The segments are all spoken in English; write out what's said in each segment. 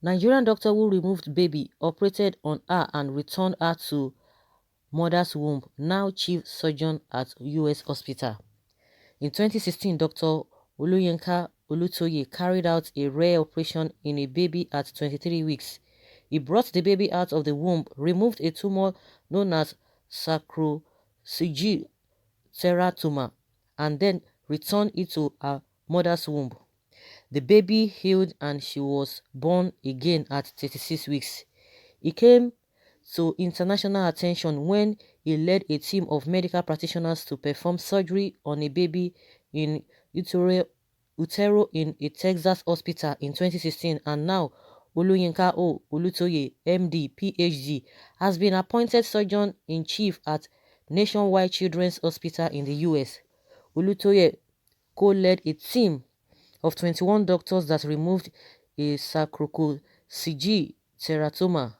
Nigerian doctor who removed baby operated on her and returned her to mother's womb, now chief surgeon at US hospital. In 2016, Dr. Oluyenka Olutoye carried out a rare operation in a baby at 23 weeks. He brought the baby out of the womb, removed a tumor known as sacrocerebellar tumor, and then returned it to her mother's womb. The baby healed and she was born again at 36 weeks. He came to international attention when he led a team of medical practitioners to perform surgery on a baby in utero in a Texas hospital in 2016, and now Oluyinka O. Olutoye, MD, PhD, has been appointed surgeon-in-chief at Nationwide Children's Hospital in the US. Olutoye co-led a team of 21 doctors that removed a sacrocerebellar teratoma,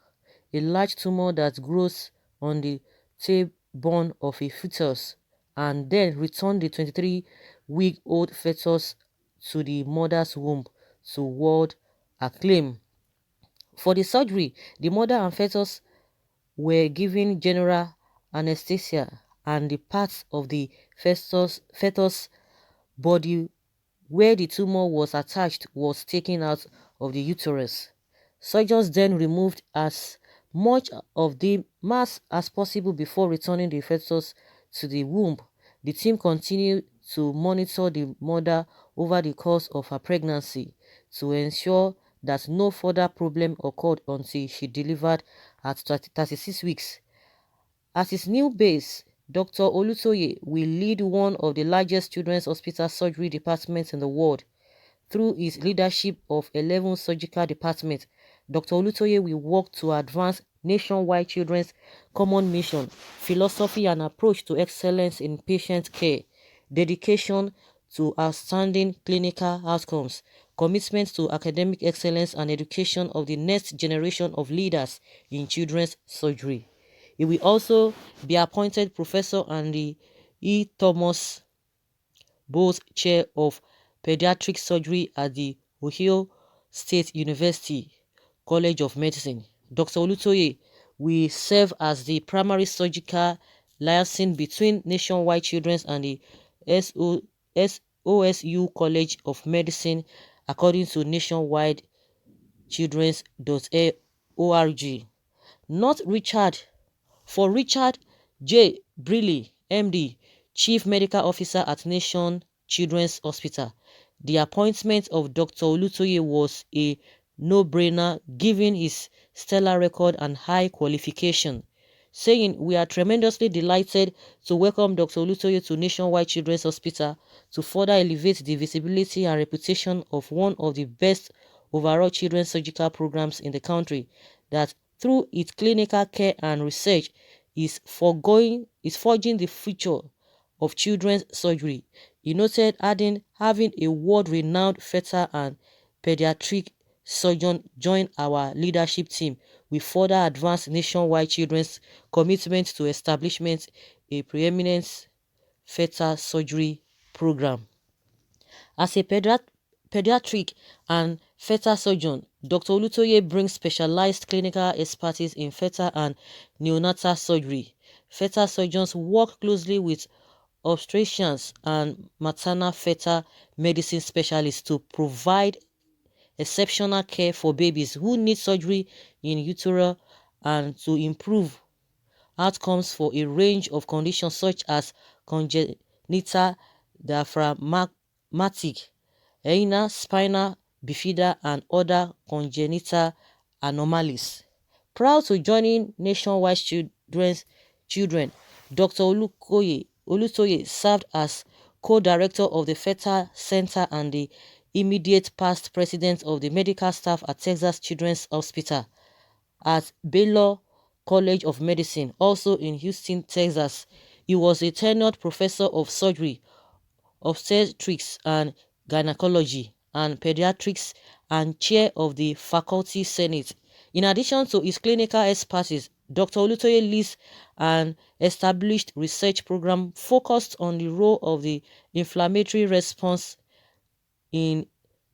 a large tumor that grows on the tailbone of a fetus, and then returned the 23-week-old fetus to the mother's womb to world acclaim. For the surgery, the mother and fetus were given general anesthesia, and the parts of the fetus body where the tumor was attached was taken out of the uterus. Surgeons then removed as much of the mass as possible before returning the fetus to the womb. The team continued to monitor the mother over the course of her pregnancy to ensure that no further problem occurred until she delivered at 36 weeks. At his new base, Dr. Olutoye will lead one of the largest children's hospital surgery departments in the world. Through his leadership of 11 surgical departments, Dr. Olutoye will work to advance nationwide children's common mission, philosophy and approach to excellence in patient care, dedication to outstanding clinical outcomes, commitment to academic excellence and education of the next generation of leaders in children's surgery. He will also be appointed professor and the E. Thomas Bowles Chair of Pediatric Surgery at the Ohio State University College of Medicine. Dr. Olutoye will serve as the primary surgical liaison between Nationwide Children's and the OSU College of Medicine, according to nationwidechildrens.org. Not Richard For Richard J. Brealey, MD, Chief Medical Officer at Nation Children's Hospital, the appointment of Dr. Olutoye was a no-brainer given his stellar record and high qualification, saying, "We are tremendously delighted to welcome Dr. Olutoye to Nationwide Children's Hospital to further elevate the visibility and reputation of one of the best overall children's surgical programs in the country that, through its clinical care and research, is forging the future of children's surgery." He noted, adding, "Having a world-renowned fetal and pediatric surgeon join our leadership team will further advance Nationwide Children's commitment to establishment a preeminent fetal surgery program." As a pediatric and fetal surgeon, Dr. Olutoye brings specialized clinical expertise in fetal and neonatal surgery. Fetal surgeons work closely with obstetricians and maternal fetal medicine specialists to provide exceptional care for babies who need surgery in utero and to improve outcomes for a range of conditions such as congenital diaphragmatic hernia, spinal bifida, and other congenital anomalies. Prior to joining Nationwide Children, Dr. Olutoye served as co-director of the Fetal Center and the immediate past president of the medical staff at Texas Children's Hospital at Baylor College of Medicine, also in Houston, Texas. He was a tenured professor of surgery, obstetrics and gynecology, and pediatrics, and chair of the faculty senate. In addition to his clinical expertise, Dr. Olutoye leads an established research program focused on the role of the inflammatory response in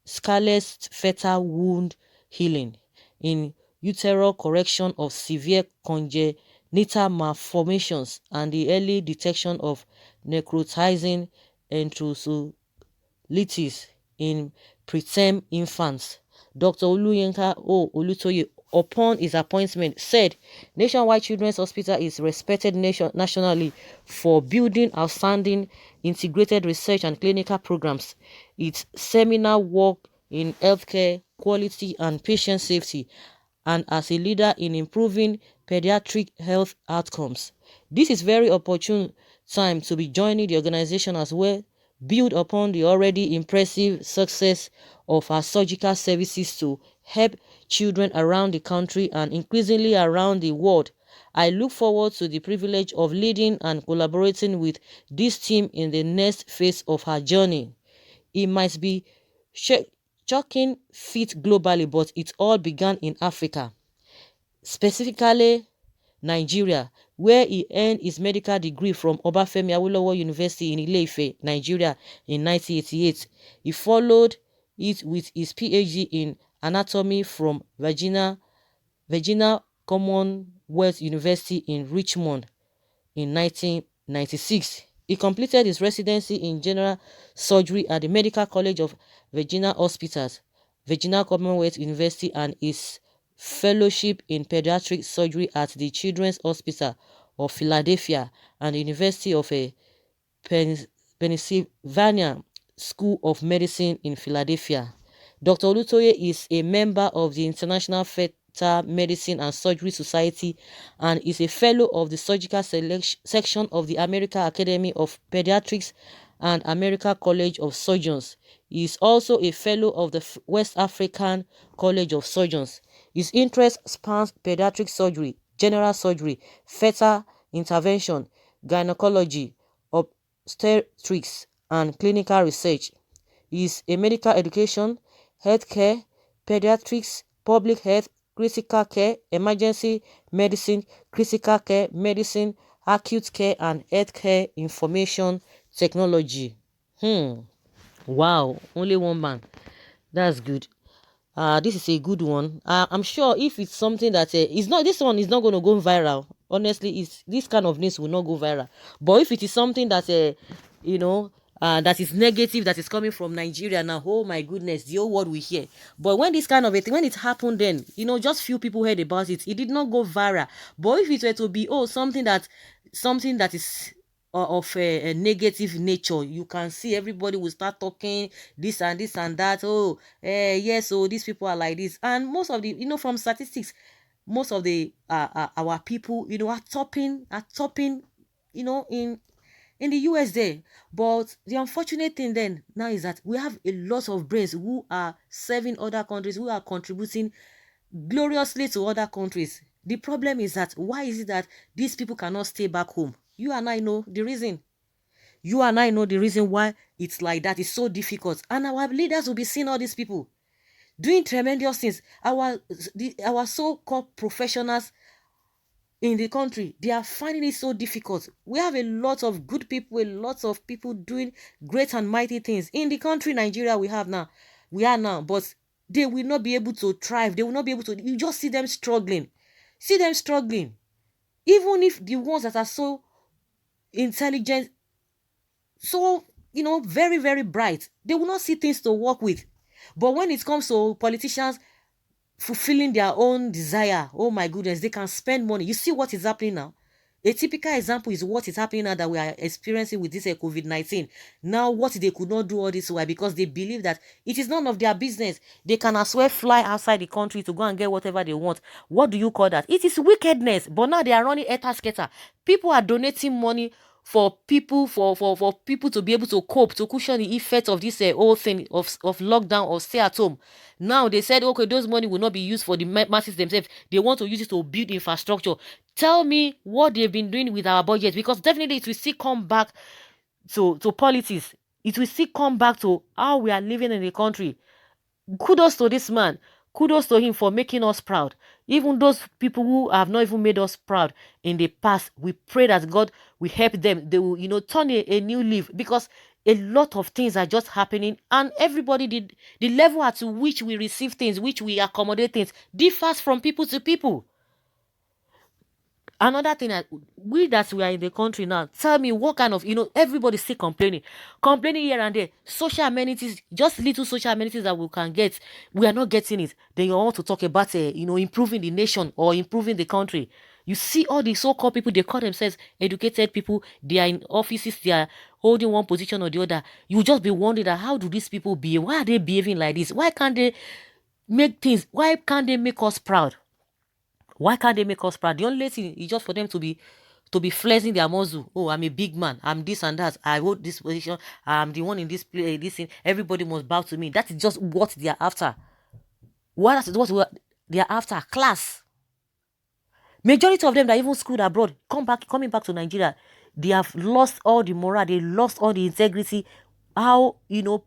scarlet fetal wound healing. in utero correction of severe congenital malformations and the early detection of necrotizing enterocolitis in preterm infants. Dr. Oluyinka O. Olutoye, upon his appointment, said Nationwide Children's Hospital is respected nationally for building outstanding integrated research and clinical programs. Its seminal work in healthcare quality and patient safety, and as a leader in improving pediatric health outcomes. This is very opportune time to be joining the organization as well, build upon the already impressive success of our surgical services to help children around the country and increasingly around the world. I look forward to the privilege of leading and collaborating with this team in the next phase of our journey. It might be shocking feat globally, but it all began in Africa, specifically Nigeria, where he earned his medical degree from Obafemi Awolowo University in Ile-Ife, Nigeria in 1988. He followed it with his PhD in anatomy from Virginia Commonwealth University in Richmond in 1996. He completed his residency in general surgery at the Medical College of Virginia Hospitals, Virginia Commonwealth University, and his fellowship in pediatric surgery at the Children's Hospital of Philadelphia and the University of Pennsylvania School of Medicine in Philadelphia. Dr. Olutoye is a member of the International Fetal Medicine and Surgery Society and is a fellow of the surgical section of the American Academy of Pediatrics and American College of Surgeons. He is also a fellow of the West African College of Surgeons. His interest spans pediatric surgery, general surgery, fetal intervention, gynecology, obstetrics, and clinical research. He is a medical education, healthcare, pediatrics, public health, critical care, emergency medicine, critical care medicine, acute care, and healthcare information technology. Wow, only one man. That's good. This is a good one. I'm sure if it's something that it's not, this one is not going to go viral. Honestly, it's this kind of news will not go viral. But if it is something that you know that is negative, that is coming from Nigeria now, oh my goodness, the whole world will hear. But when this kind of a thing, when it happened, then just few people heard about it. It did not go viral. But if it were to be something that is of a negative nature, you can see everybody will start talking this and that. Oh, yes, so these people are like this, and most of the from statistics, most of the our people are topping in the US there. But the unfortunate thing then now is that we have a lot of brains who are serving other countries, who are contributing gloriously to other countries. The problem is that why is it that these people cannot stay back home? You and I know the reason. You and I know the reason why it's like that. It's so difficult. And our leaders will be seeing all these people doing tremendous things. Our so-called professionals in the country, they are finding it so difficult. We have a lot of good people, a lot of people doing great and mighty things in the country Nigeria we are now, but they will not be able to thrive. They will not be able to. You just see them struggling. Even if the ones that are so intelligent, so very, very bright, they will not see things to work with. But when it comes to politicians fulfilling their own desire, oh my goodness, they can spend money. You see what is happening now. A typical example is what is happening now that we are experiencing with this COVID-19. Now, what they could not do all this while because they believe that it is none of their business. They can as well fly outside the country to go and get whatever they want. What do you call that? It is wickedness. But now they are running etasketa. People are donating money for people for people to be able to cope, to cushion the effects of this whole thing of lockdown or stay at home. Now they said, okay, those money will not be used for the masses themselves. They want to use it to build infrastructure. Tell me what they've been doing with our budget, because definitely it will still come back to politics. It will still come back to how we are living in the country. Kudos to this man. Kudos to him for making us proud. Even those people who have not even made us proud in the past, we pray that God will help them. They will, turn a new leaf, because a lot of things are just happening, and everybody, the level at which we receive things, which we accommodate things, differs from people to people. Another thing, that we are in the country now, tell me what kind of, everybody still complaining here and there. Social amenities, just little social amenities that we can get, we are not getting it. Then you want to talk about improving the nation or improving the country. You see all the so-called people, they call themselves educated people, they are in offices, they are holding one position or the other. You just be wondering that how do these people behave? Why are they behaving like this? Why can't they make us proud? Why can't they make us proud? The only thing is just for them to be flexing their muscle. Oh, I'm a big man. I'm this and that. I hold this position. I'm the one in this place. This thing. Everybody must bow to me. That is just what they are after. They are after? Class. Majority of them that even schooled abroad, coming back to Nigeria, they have lost all the morale. They lost all the integrity. How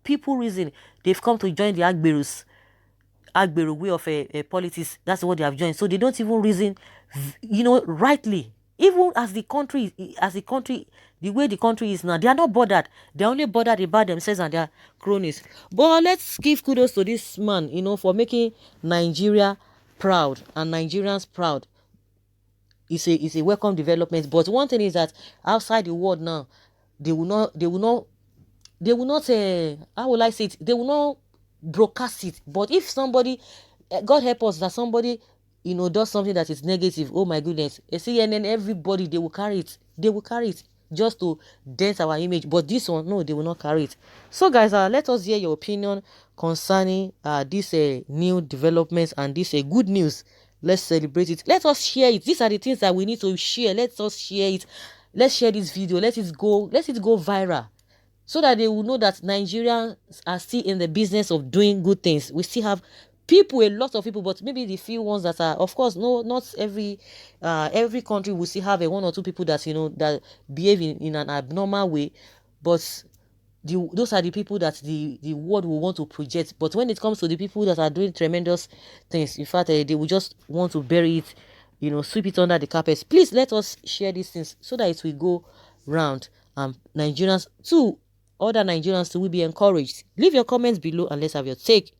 people reason? They've come to join the Agbero way of politics. That's what they have joined. So they don't even reason, rightly. Even the way the country is now, they are not bothered. They're only bothered about themselves and their cronies. But let's give kudos to this man, for making Nigeria proud and Nigerians proud. It's a welcome development. But one thing is that outside the world now, they will not how will I say it? They will not broadcast it. But if somebody, God help us, that somebody does something that is negative, oh my goodness, CNN, everybody, they will carry it just to dent our image. But this one, no, they will not carry it. So guys, let us hear your opinion concerning this new developments and this good news. Let's celebrate it. Let us share it. These are the things that we need to share. Let us share it. Let's share this video. Let it go viral, so that they will know that Nigerians are still in the business of doing good things. We still have people, a lot of people, but maybe the few ones that are, of course, no, not every country will still have one or two people that that behave in an abnormal way, but those are the people that the world will want to project. But when it comes to the people that are doing tremendous things, in fact, they will just want to bury it, sweep it under the carpet. Please let us share these things so that it will go round. Nigerians too, other Nigerians too will be encouraged. Leave your comments below and let's have your take.